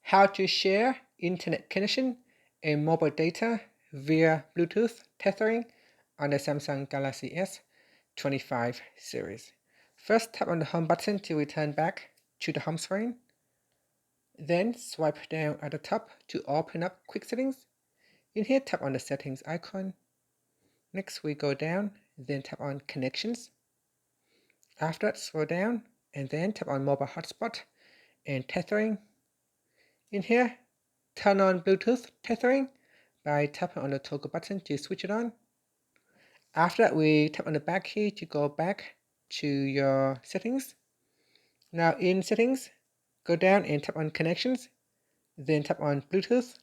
how to share internet connection and mobile data via Bluetooth tethering on the Samsung Galaxy S25 series. First, tap on the home button to return back to the home screen. Then swipe down at the top to open up quick settings. In here, tap on the settings icon. Next, we go down, then tap on connections. After that, scroll down and then tap on mobile hotspot and tethering. In here, turn on Bluetooth tethering by tapping on the toggle button to switch it on. After that, we tap on the back key to go back to your settings. Now in settings, go down and tap on connections, then tap on Bluetooth.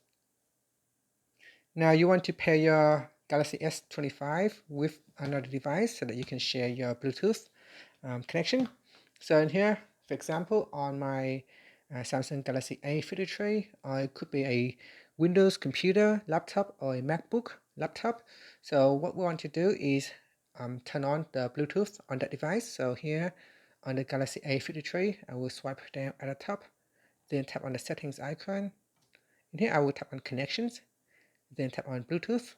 Now you want to pair your Galaxy S25 with another device so that you can share your Bluetooth connection. So in here, for example, on my Samsung Galaxy A53, it could be a Windows computer laptop or a MacBook laptop. So what we want to do is turn on the Bluetooth on that device. So here on the Galaxy A53, I will swipe down at the top, then tap on the settings icon. In here, I will tap on connections, then tap on Bluetooth.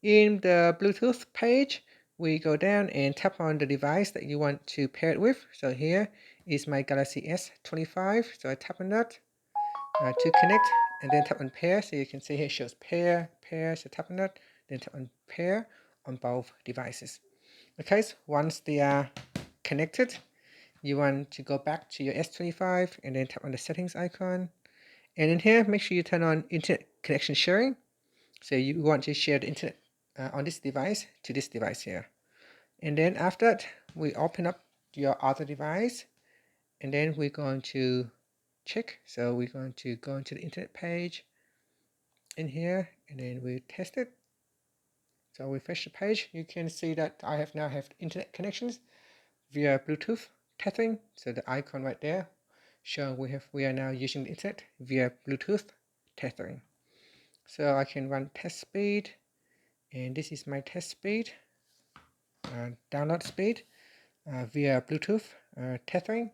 In the Bluetooth page, we go down and tap on the device that you want to pair it with. So here is my Galaxy S25. So I tap on that to connect and then tap on pair. So you can see here it shows pair, pair. So tap on that, then tap on pair on both devices. Okay, so once they are connected, you want to go back to your S25 and then tap on the settings icon. And in here, make sure you turn on internet connection sharing. So you want to share the internet on this device to this device here. And then after that, we open up your other device and then we're going to check. So we're going to go into the internet page in here and then we test it. So we refresh the page. You can see that I now have internet connections via Bluetooth tethering. So the icon right there showing we are now using the internet via Bluetooth tethering. So I can run test speed, and this is my test speed, download speed via Bluetooth tethering.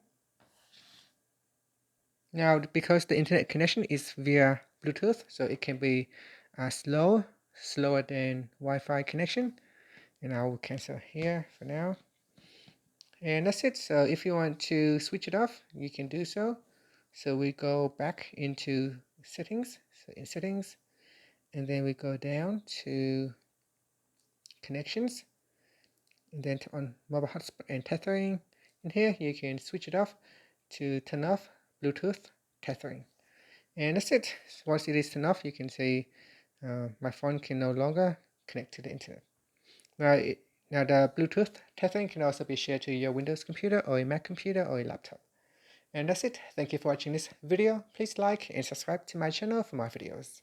Now, because the internet connection is via Bluetooth, so it can be slower than Wi-Fi connection. And I will cancel here for now. And that's it. So if you want to switch it off, you can do so. So we go back into settings. So in settings, and then we go down to connections, and then tap on mobile hotspot and tethering. In here, you can switch it off to turn off Bluetooth tethering. And that's it. Once it is turned off, you can see my phone can no longer connect to the internet. Now the Bluetooth tethering can also be shared to your Windows computer or a Mac computer or a laptop. And that's it. Thank you for watching this video. Please like and subscribe to my channel for more videos.